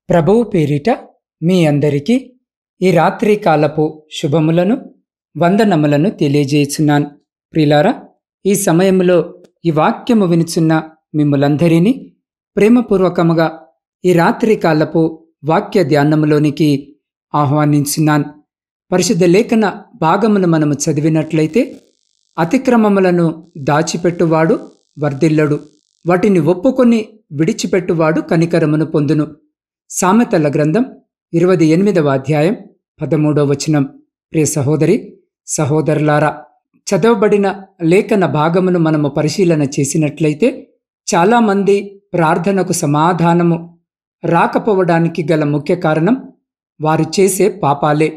ప్రభువు పేరిట మీ అందరికీ ఈ రాత్రి కాలపు శుభములను వందనములను తెలియజేయుచున్నాను. ప్రియులారా, ఈ సమయంలో ఈ వాక్యము వినుచున్న మిమ్ములందరినీ ప్రేమపూర్వకముగా ఈ రాత్రి కాలపు వాక్య ధ్యానములోనికి ఆహ్వానించున్నాను. పరిశుద్ధ లేఖన భాగమును మనము చదివినట్లయితే, అతిక్రమములను దాచిపెట్టువాడు వర్ధిల్లడు, వాటిని ఒప్పుకొని విడిచిపెట్టువాడు కనికరమును పొందును. సామెతల గ్రంథం 28వ అధ్యాయం 13వ వచనం. ప్రియ సహోదరి సహోదరులారా, చదవబడిన లేఖన భాగమును మనము పరిశీలన చేసినట్లయితే, చాలామంది ప్రార్థనకు సమాధానము రాకపోవడానికి గల ముఖ్య కారణం వారు చేసే పాపాలే.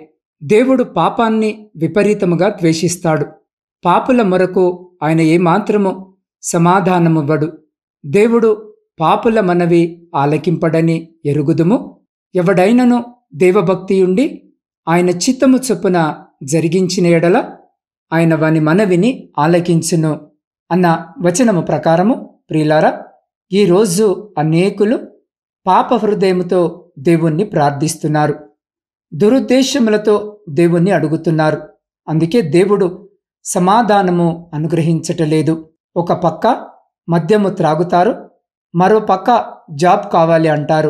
దేవుడు పాపాన్ని విపరీతముగా ద్వేషిస్తాడు. పాపుల మొరకు ఆయన ఏమాత్రము సమాధానమివ్వడు. దేవుడు పాపుల మనవి ఆలకింపడని ఎరుగుదుము. ఎవడైనను దేవభక్తియుండి ఆయన చిత్తము చొప్పున జరిగించిన ఎడల ఆయన వాని మనవిని ఆలకించును అన్న వచనము ప్రకారము, ప్రియులారా, ఈరోజు అనేకులు పాప హృదయముతో దేవుణ్ణి ప్రార్థిస్తున్నారు, దురుద్దేశములతో దేవుణ్ణి అడుగుతున్నారు. అందుకే దేవుడు సమాధానము అనుగ్రహించటలేదు. ఒక పక్క మద్యము త్రాగుతారు, మరో పక్క జాబ్ కావాలి అంటారు.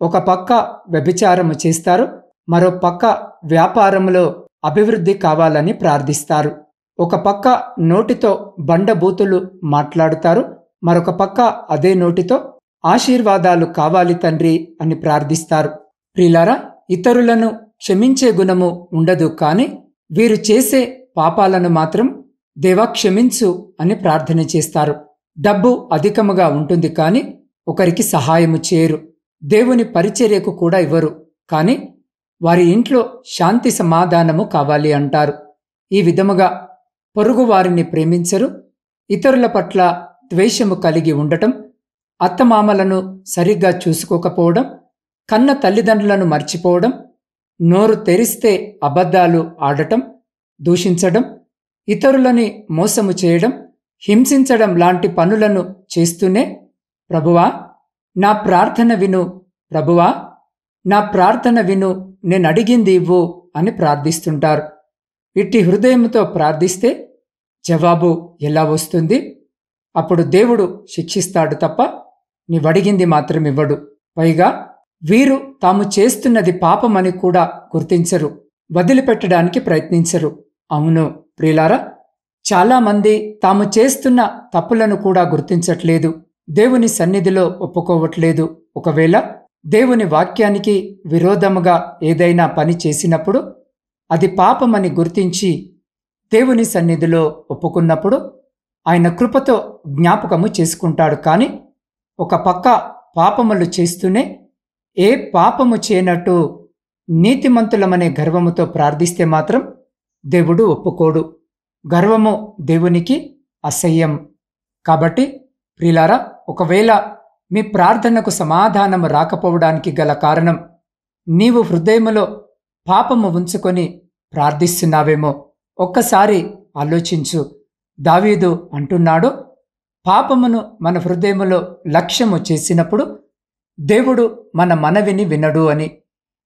ఒక పక్క వ్యభిచారము చేస్తారు, మరో పక్క వ్యాపారములో అభివృద్ధి కావాలని ప్రార్థిస్తారు. ఒక పక్క నోటితో బండబూతులు మాట్లాడుతారు, మరొక పక్క అదే నోటితో ఆశీర్వాదాలు కావాలి తండ్రి అని ప్రార్థిస్తారు. ప్రియులారా, ఇతరులను క్షమించే గుణము ఉండదు, కానీ వీరు చేసే పాపాలను మాత్రం దేవా క్షమించు అని ప్రార్థన చేస్తారు. డబ్బు అధికముగా ఉంటుంది, కానీ ఒకరికి సహాయము చేయరు. దేవుని పరిచర్యకు కూడా ఇవ్వరు, కానీ వారి ఇంట్లో శాంతి సమాధానము కావాలి అంటారు. ఈ విధముగా పొరుగు వారిని ప్రేమించరు, ఇతరుల పట్ల ద్వేషము కలిగి ఉండటం, అత్తమామలను సరిగ్గా చూసుకోకపోవడం, కన్న తల్లిదండ్రులను మర్చిపోవడం, నోరు తెరిస్తే అబద్ధాలు ఆడటం, దూషించడం, ఇతరులని మోసము చేయడం, హింసించడం లాంటి పనులను చేస్తూనే ప్రభువా నా ప్రార్థన విను, ప్రభువా నా ప్రార్థన విను, నేను అడిగింది ఇవ్వు అని ప్రార్థిస్తుంటారు. ఇట్టి హృదయంతో ప్రార్థిస్తే జవాబు ఎలా వస్తుంది? అప్పుడు దేవుడు శిక్షిస్తాడు తప్ప నీవడిగింది మాత్రం ఇవ్వడు. పైగా వీరు తాము చేస్తున్నది పాపమని కూడా గుర్తించరు, వదిలిపెట్టడానికి ప్రయత్నించరు. అవును ప్రియులారా, చాలామంది తాము చేస్తున్న తప్పులను కూడా గుర్తించట్లేదు, దేవుని సన్నిధిలో ఒప్పుకోవట్లేదు. ఒకవేళ దేవుని వాక్యానికి విరోధముగా ఏదైనా పని చేసినప్పుడు అది పాపమని గుర్తించి దేవుని సన్నిధిలో ఒప్పుకున్నప్పుడు ఆయన కృపతో జ్ఞాపకము చేసుకుంటాడు. కానీ ఒక పక్క పాపములు చేస్తూనే ఏ పాపము చేయనట్టు నీతిమంతులమనే గర్వముతో ప్రార్థిస్తే మాత్రం దేవుడు ఒప్పుకోడు. గర్వము దేవునికి అసహ్యం. కాబట్టి ప్రియులారా, ఒకవేళ మీ ప్రార్థనకు సమాధానము రాకపోవడానికి గల కారణం నీవు హృదయములో పాపము ఉంచుకొని ప్రార్థిస్తున్నావేమో ఒక్కసారి ఆలోచించు. దావీదు అంటున్నాడు, పాపమును మన హృదయములో లక్ష్యము చేసినప్పుడు దేవుడు మన మనవిని వినడు అని.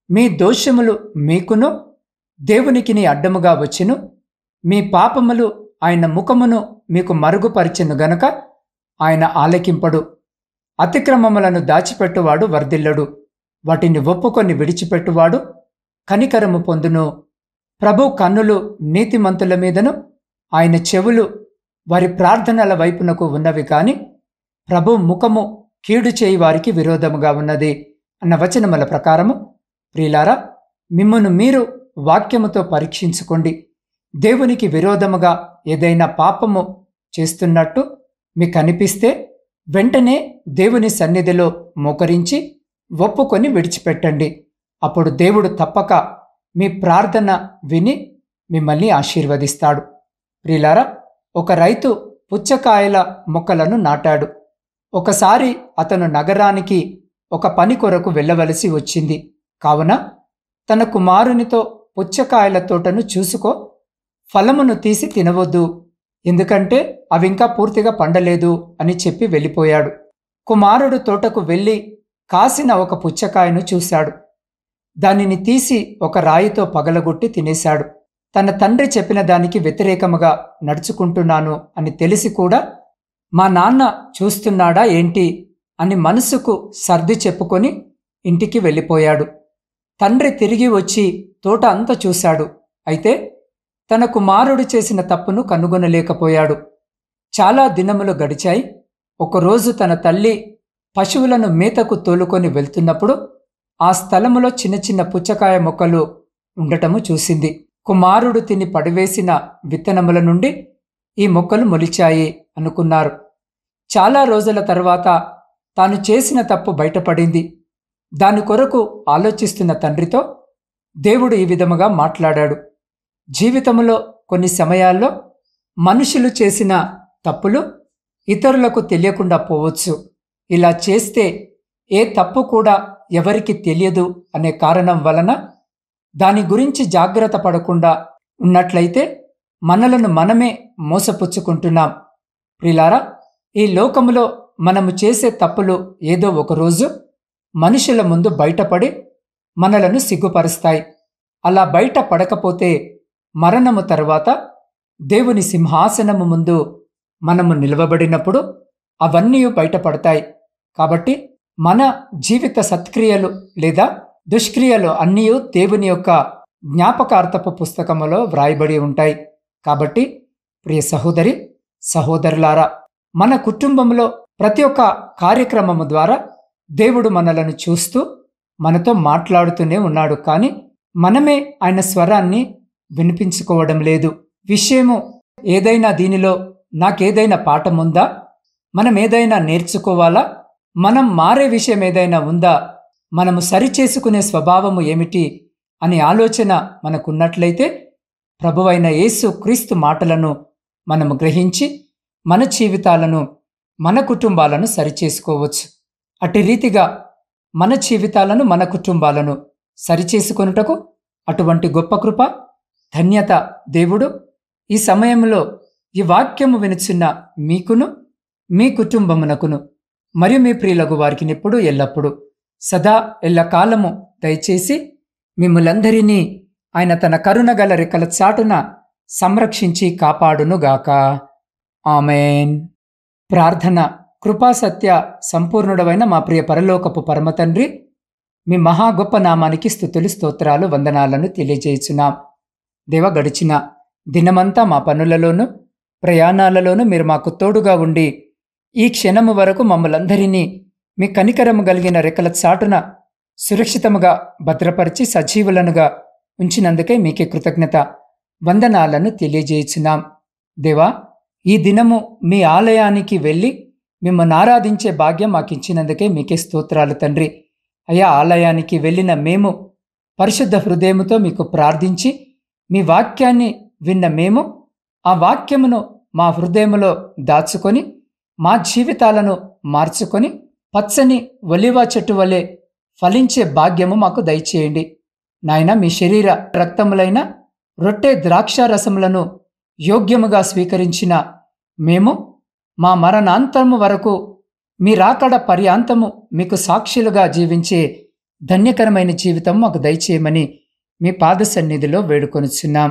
మీ దోషములు మీకును దేవునికిని అడ్డముగా వచ్చెను, మీ పాపములు ఆయన ముఖమును మీకు మరుగుపరిచెను గనుక ఆయన ఆలకింపడు. అతిక్రమములను దాచిపెట్టువాడు వర్ధిల్లడు, వాటిని ఒప్పుకొని విడిచిపెట్టువాడు కనికరము పొందును. ప్రభు కన్నులు నీతిమంతుల మీదను, ఆయన చెవులు వారి ప్రార్థనల వైపునకు ఉన్నవి, కాని ప్రభు ముఖము కీడు చేయి వారికి విరోధముగా ఉన్నది అన్న వచనముల ప్రకారము, ప్రియులారా, మిమ్మును మీరు వాక్యముతో పరీక్షించుకోండి. దేవునికి విరోధముగా ఏదైనా పాపము చేస్తున్నట్టు మీకు అనిపిస్తే వెంటనే దేవుని సన్నిధిలో మోకరించి ఒప్పుకొని విడిచిపెట్టండి. అప్పుడు దేవుడు తప్పక మీ ప్రార్థన విని మిమ్మల్ని ఆశీర్వదిస్తాడు. ప్రియులారా, ఒక రైతు పుచ్చకాయల మొక్కలను నాటాడు. ఒకసారి అతను నగరానికి ఒక పని కొరకు వెళ్ళవలసి వచ్చింది. కావున తన కుమారునితో పుచ్చకాయల తోటను చూసుకో, ఫలమును తీసి తినవద్దు, ఎందుకంటే అవింకా పూర్తిగా పండలేదు అని చెప్పి వెళ్ళిపోయాడు. కుమారుడు తోటకు వెళ్ళి కాసిన ఒక పుచ్చకాయను చూశాడు. దానిని తీసి ఒక రాయితో పగలగొట్టి తినేశాడు. తన తండ్రి చెప్పిన దానికి వ్యతిరేకముగా నడుచుకుంటున్నాను అని తెలిసి కూడా మా నాన్న చూస్తున్నాడా ఏంటి అని మనసుకు సర్ది చెప్పుకొని ఇంటికి వెళ్ళిపోయాడు. తండ్రి తిరిగి వచ్చి తోట అంతా చూశాడు. అయితే తన కుమారుడు చేసిన తప్పును కనుగొనలేకపోయాడు. చాలా దినములు గడిచాయి. ఒకరోజు తన తల్లి పశువులను మేతకు తోలుకొని వెళ్తున్నప్పుడు ఆ స్థలములో చిన్న చిన్న పుచ్చకాయ మొక్కలు ఉండటము చూసింది. కుమారుడు తిని పడివేసిన విత్తనముల నుండి ఈ మొక్కలు మొలిచాయి అనుకున్నారు. చాలా రోజుల తర్వాత తాను చేసిన తప్పు బయటపడింది. దాని కొరకు ఆలోచిస్తున్న తండ్రితో దేవుడు ఈ విధముగా మాట్లాడాడు. జీవితంలో కొన్ని సమయాల్లో మనుషులు చేసిన తప్పులు ఇతరులకు తెలియకుండా పోవచ్చు. ఇలా చేస్తే ఏ తప్పు కూడా ఎవరికి తెలియదు అనే కారణం వలన దాని గురించి జాగ్రత్త పడకుండా ఉన్నట్లయితే మనలను మనమే మోసపుచ్చుకుంటున్నాం. ప్రియులారా, ఈ లోకములో మనము చేసే తప్పులు ఏదో ఒకరోజు మనుషుల ముందు బయటపడి మనలను సిగ్గుపరుస్తాయి. అలా బయట పడకపోతే మరణము తర్వాత దేవుని సింహాసనము ముందు మనము నిలవబడినప్పుడు అవన్నీ బయటపడతాయి. కాబట్టి మన జీవిత సత్క్రియలు లేదా దుష్క్రియలు అన్నీ దేవుని యొక్క జ్ఞాపకార్థపు పుస్తకములో వ్రాయబడి ఉంటాయి. కాబట్టి ప్రియ సహోదరి సహోదరులారా, మన కుటుంబంలో ప్రతి ఒక్క కార్యక్రమము ద్వారా దేవుడు మనలను చూస్తూ మనతో మాట్లాడుతూనే ఉన్నాడు. కానీ మనమే ఆయన స్వరాన్ని వినిపించుకోవడం లేదు. విషయము ఏదైనా దీనిలో నాకేదైనా పాఠముందా, మనం ఏదైనా నేర్చుకోవాలా, మనం మారే విషయం ఏదైనా ఉందా, మనము సరిచేసుకునే స్వభావము ఏమిటి అనే ఆలోచన మనకున్నట్లయితే ప్రభువైన యేసు క్రీస్తు మాటలను మనము గ్రహించి మన జీవితాలను మన కుటుంబాలను సరిచేసుకోవచ్చు. అటు రీతిగా మన జీవితాలను మన కుటుంబాలను సరిచేసుకొనుటకు అటువంటి గొప్ప కృప ధన్యత దేవుడు ఈ సమయంలో ఈ వాక్యము వినుచున్న మీకును మీ కుటుంబమునకును మరియు మీ ప్రియులకు వారికి ఎప్పుడు ఎల్లప్పుడూ సదా ఎల్లకాలము దయచేసి మిమ్ములందరినీ ఆయన తన కరుణగల రెక్కల చాటున సంరక్షించి కాపాడునుగాక. ఆమెన్. ప్రార్థన. కృపాసత్య సంపూర్ణుడవైన మా ప్రియ పరలోకపు పరమతండ్రి, మీ మహా గొప్ప నామానికి స్తుతులు స్తోత్రాలు వందనాలను తెలియజేయుచున్నాం. దేవ, గడిచిన దినమంతా మా పనులలోనూ ప్రయాణాలలోనూ మీరు మాకు తోడుగా ఉండి ఈ క్షణము వరకు మమ్మలందరినీ మీ కనికరము కలిగిన రెక్కల చాటున సురక్షితముగా భద్రపరిచి సజీవులనుగా ఉంచినందుకే మీకే కృతజ్ఞత వందనాలను తెలియజేయుచున్నాం. దేవా, ఈ దినము మీ ఆలయానికి వెళ్ళి మిమ్మల్ని ఆరాధించే భాగ్యం మాకిచ్చినందుకే మీకే స్తోత్రాలు తండ్రి. అయ్యా, ఆలయానికి వెళ్ళిన మేము పరిశుద్ధ హృదయముతో మీకు ప్రార్థించి మీ వాక్యాన్ని విన్న మేము ఆ వాక్యమును మా హృదయములో దాచుకొని మా జీవితాలను మార్చుకొని పచ్చని ఒలివ చెట్టు వలె ఫలించే భాగ్యము మాకు దయచేయండి. నాయన, మీ శరీర రక్తములైన రొట్టె ద్రాక్షారసములను యోగ్యముగా స్వీకరించిన మేము మా మరణాంతము వరకు మీ రాకడ పర్యాంతము మీకు సాక్షులుగా జీవించే ధన్యకరమైన జీవితం మాకు దయచేయమని మీ పాద సన్నిధిలో వేడుకొనుచున్నాం.